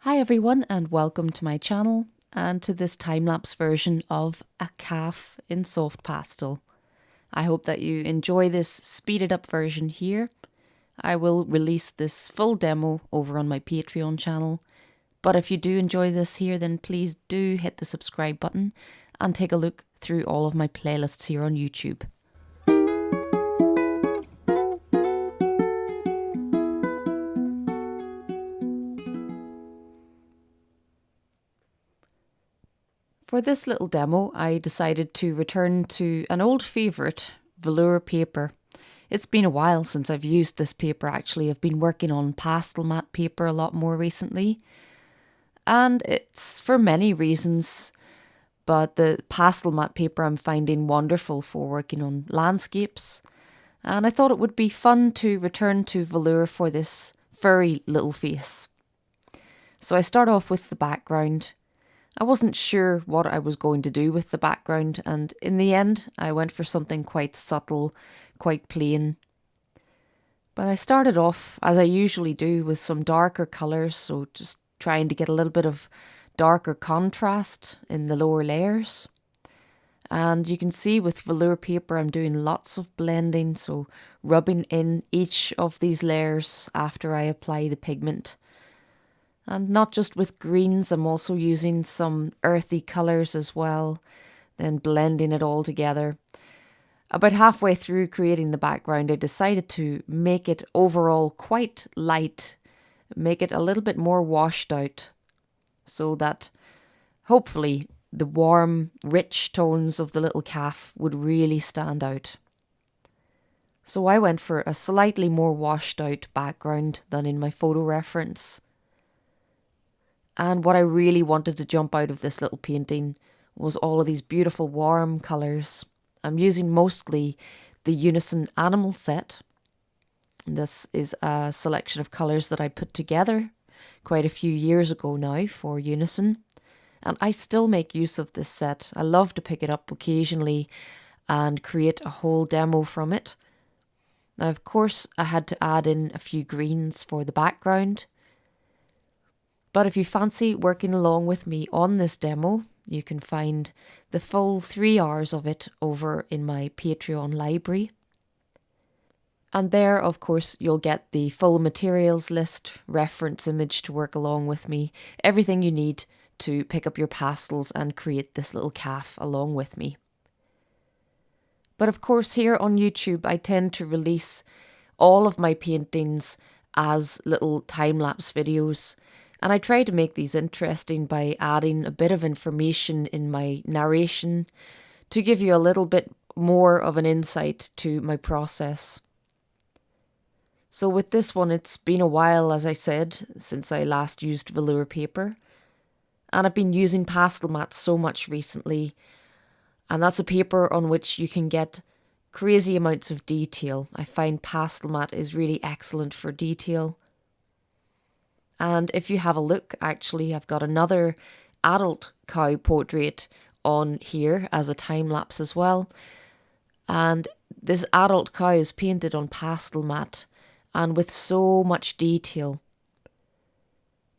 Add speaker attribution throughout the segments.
Speaker 1: Hi everyone and welcome to my channel and to this time-lapse version of a calf in soft pastel. I hope that you enjoy this speeded up version here. I will release this full demo over on my Patreon channel, but if you do enjoy this here then please do hit the subscribe button and take a look through all of my playlists here on YouTube. For this little demo, I decided to return to an old favourite, Velour paper. It's been a while since I've used this paper actually. I've been working on pastel matte paper a lot more recently. And it's for many reasons, but the pastel matte paper I'm finding wonderful for working on landscapes. And I thought it would be fun to return to Velour for this furry little face. So I start off with the background. I wasn't sure what I was going to do with the background, and in the end I went for something quite subtle, quite plain. But I started off, as I usually do, with some darker colours, so just trying to get a little bit of darker contrast in the lower layers. And you can see with velour paper I'm doing lots of blending, so rubbing in each of these layers after I apply the pigment. And not just with greens, I'm also using some earthy colours as well, then blending it all together. About halfway through creating the background, I decided to make it overall quite light, make it a little bit more washed out, so that hopefully the warm, rich tones of the little calf would really stand out. So I went for a slightly more washed out background than in my photo reference. And what I really wanted to jump out of this little painting was all of these beautiful warm colours. I'm using mostly the Unison Animal set. This is a selection of colours that I put together quite a few years ago now for Unison. And I still make use of this set. I love to pick it up occasionally and create a whole demo from it. Now, of course, I had to add in a few greens for the background. But if you fancy working along with me on this demo, you can find the full 3 hours of it over in my Patreon library. And there, of course, you'll get the full materials list, reference image to work along with me, everything you need to pick up your pastels and create this little calf along with me. But of course, here on YouTube, I tend to release all of my paintings as little time-lapse videos. And I try to make these interesting by adding a bit of information in my narration to give you a little bit more of an insight to my process. So with this one, it's been a while, as I said, since I last used velour paper. And I've been using pastel matte so much recently. And that's a paper on which you can get crazy amounts of detail. I find pastel matte is really excellent for detail. And if you have a look, actually, I've got another adult cow portrait on here as a time lapse as well. And this adult cow is painted on pastel matte and with so much detail.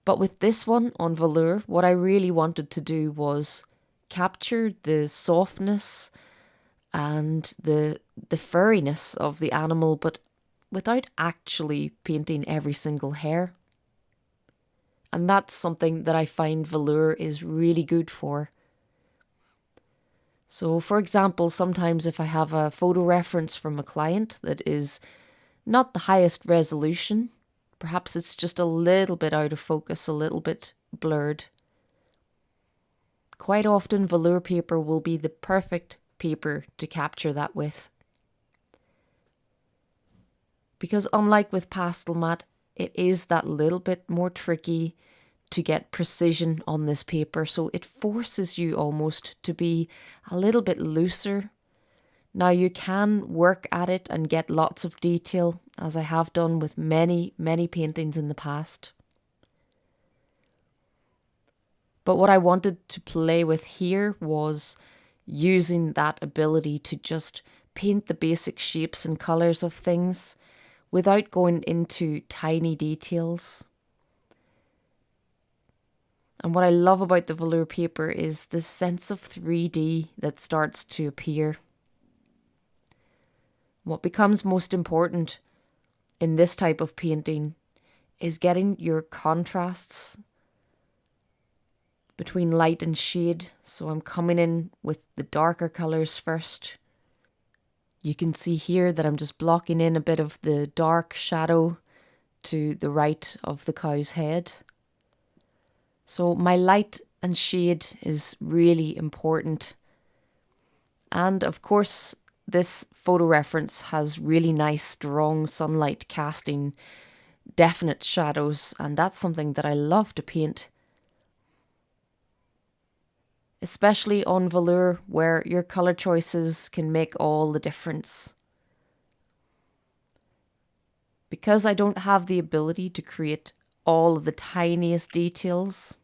Speaker 1: But with this one on velour, what I really wanted to do was capture the softness and the furriness of the animal, but without actually painting every single hair. And that's something that I find velour is really good for. So for example, sometimes if I have a photo reference from a client that is not the highest resolution, perhaps it's just a little bit out of focus, a little bit blurred. Quite often velour paper will be the perfect paper to capture that with. Because unlike with pastel matte, it is that little bit more tricky to get precision on this paper, so it forces you almost to be a little bit looser. Now you can work at it and get lots of detail, as I have done with many paintings in the past. But what I wanted to play with here was using that ability to just paint the basic shapes and colours of things without going into tiny details. And what I love about the velour paper is this sense of 3D that starts to appear. What becomes most important in this type of painting is getting your contrasts between light and shade. So I'm coming in with the darker colours first. You can see here that I'm just blocking in a bit of the dark shadow to the right of the cow's head. So my light and shade is really important. And of course, this photo reference has really nice, strong sunlight casting definite shadows, and that's something that I love to paint. Especially on velour, where your colour choices can make all the difference. Because I don't have the ability to create all of the tiniest details,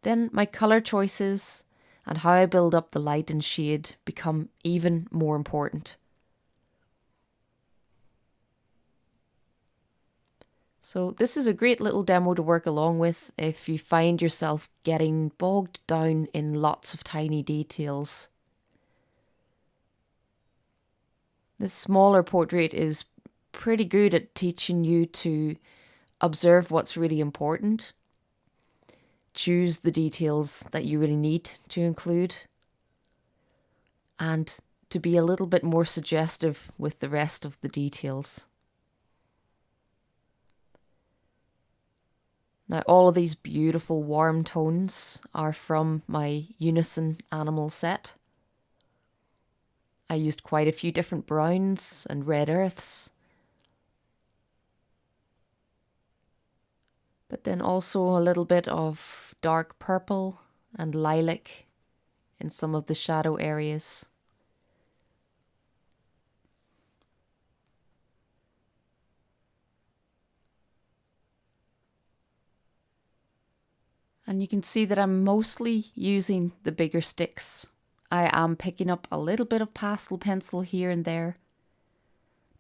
Speaker 1: then my colour choices and how I build up the light and shade become even more important. So this is a great little demo to work along with if you find yourself getting bogged down in lots of tiny details. This smaller portrait is pretty good at teaching you to observe what's really important, choose the details that you really need to include, and to be a little bit more suggestive with the rest of the details. Now, all of these beautiful warm tones are from my Unison Animal set. I used quite a few different browns and red earths, but then also a little bit of dark purple and lilac in some of the shadow areas. And you can see that I'm mostly using the bigger sticks. I am picking up a little bit of pastel pencil here and there.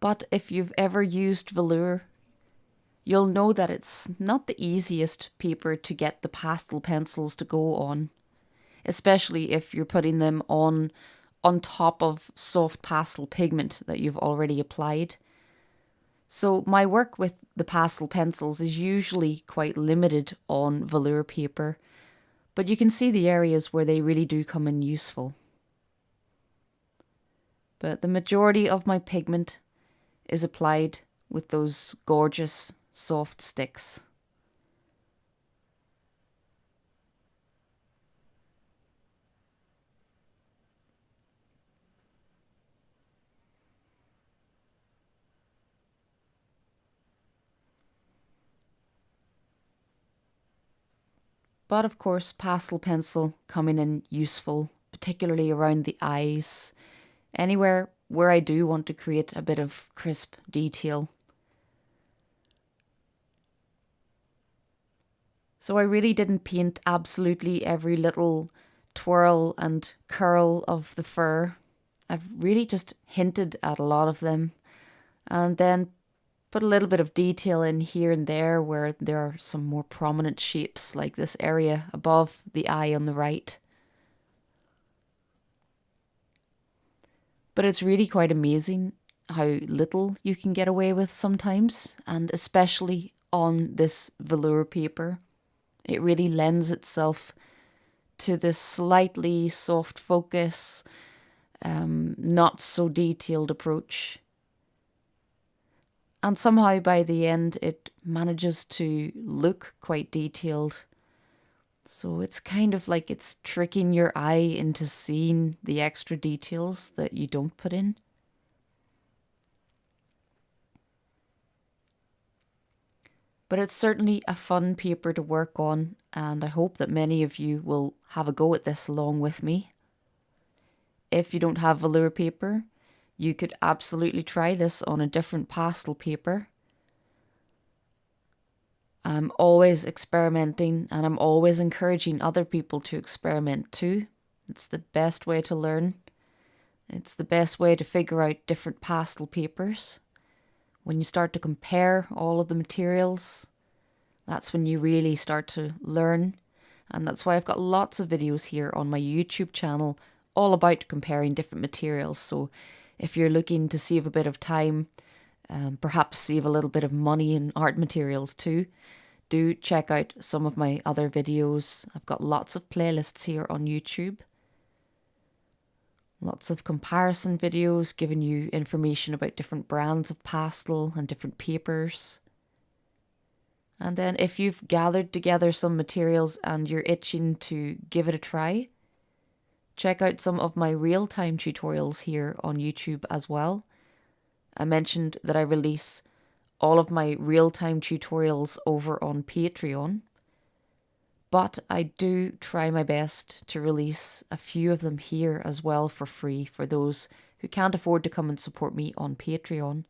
Speaker 1: But if you've ever used velour, you'll know that it's not the easiest paper to get the pastel pencils to go on, especially if you're putting them on top of soft pastel pigment that you've already applied. So my work with the pastel pencils is usually quite limited on velour paper, but you can see the areas where they really do come in useful. But the majority of my pigment is applied with those gorgeous soft sticks. But of course, pastel pencil coming in useful, particularly around the eyes, anywhere where I do want to create a bit of crisp detail. So I really didn't paint absolutely every little twirl and curl of the fur. I've really just hinted at a lot of them, and then put a little bit of detail in here and there where there are some more prominent shapes, like this area above the eye on the right. But it's really quite amazing how little you can get away with sometimes, and especially on this velour paper. It really lends itself to this slightly soft focus, not so detailed approach. And somehow by the end it manages to look quite detailed. So it's kind of like it's tricking your eye into seeing the extra details that you don't put in. But it's certainly a fun paper to work on, and I hope that many of you will have a go at this along with me. If you don't have velour paper, you could absolutely try this on a different pastel paper. I'm always experimenting, and I'm always encouraging other people to experiment too. It's the best way to learn. It's the best way to figure out different pastel papers. When you start to compare all of the materials, that's when you really start to learn And that's why I've got lots of videos here on my YouTube channel all about comparing different materials. So if you're looking to save a bit of time, perhaps save a little bit of money in art materials too, do check out some of my other videos. I've got lots of playlists here on YouTube. Lots of comparison videos giving you information about different brands of pastel and different papers. And then if you've gathered together some materials and you're itching to give it a try, check out some of my real-time tutorials here on YouTube as well. I mentioned that I release all of my real-time tutorials over on Patreon, but I do try my best to release a few of them here as well for free for those who can't afford to come and support me on Patreon.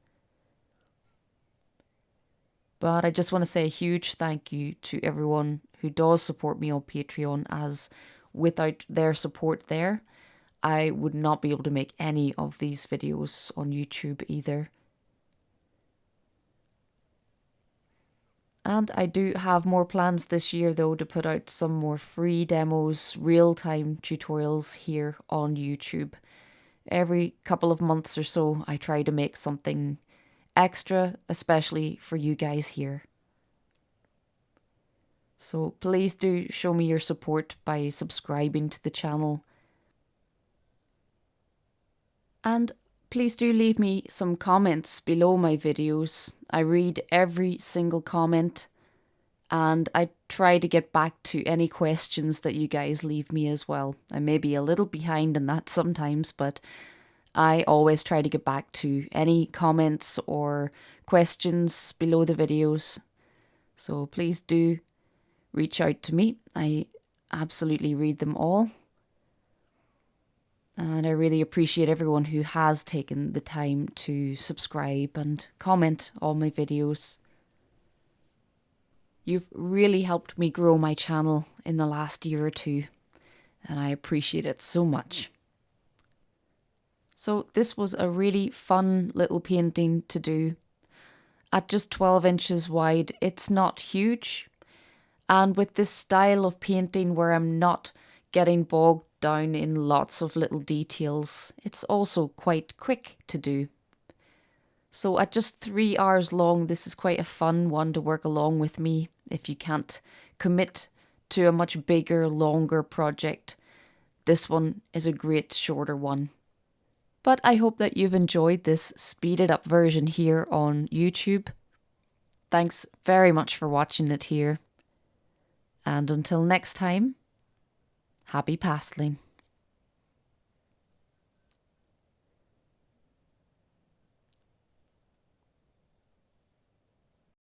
Speaker 1: But I just want to say a huge thank you to everyone who does support me on Patreon, as without their support there, I would not be able to make any of these videos on YouTube either. And I do have more plans this year though to put out some more free demos, real-time tutorials here on YouTube. Every couple of months or so I try to make something extra, especially for you guys here. So please do show me your support by subscribing to the channel. And please do leave me some comments below my videos. I read every single comment and I try to get back to any questions that you guys leave me as well. I may be a little behind in that sometimes, but I always try to get back to any comments or questions below the videos. So please do reach out to me. I absolutely read them all. And I really appreciate everyone who has taken the time to subscribe and comment on my videos. You've really helped me grow my channel in the last year or two, and I appreciate it so much. So this was a really fun little painting to do. At just 12 inches wide, it's not huge. And with this style of painting where I'm not getting bogged down in lots of little details, it's also quite quick to do. So at just 3 hours long, this is quite a fun one to work along with me if you can't commit to a much bigger, longer project. This one is a great shorter one. But I hope that you've enjoyed this speeded up version here on YouTube. Thanks very much for watching it here. And until next time, happy pasteling.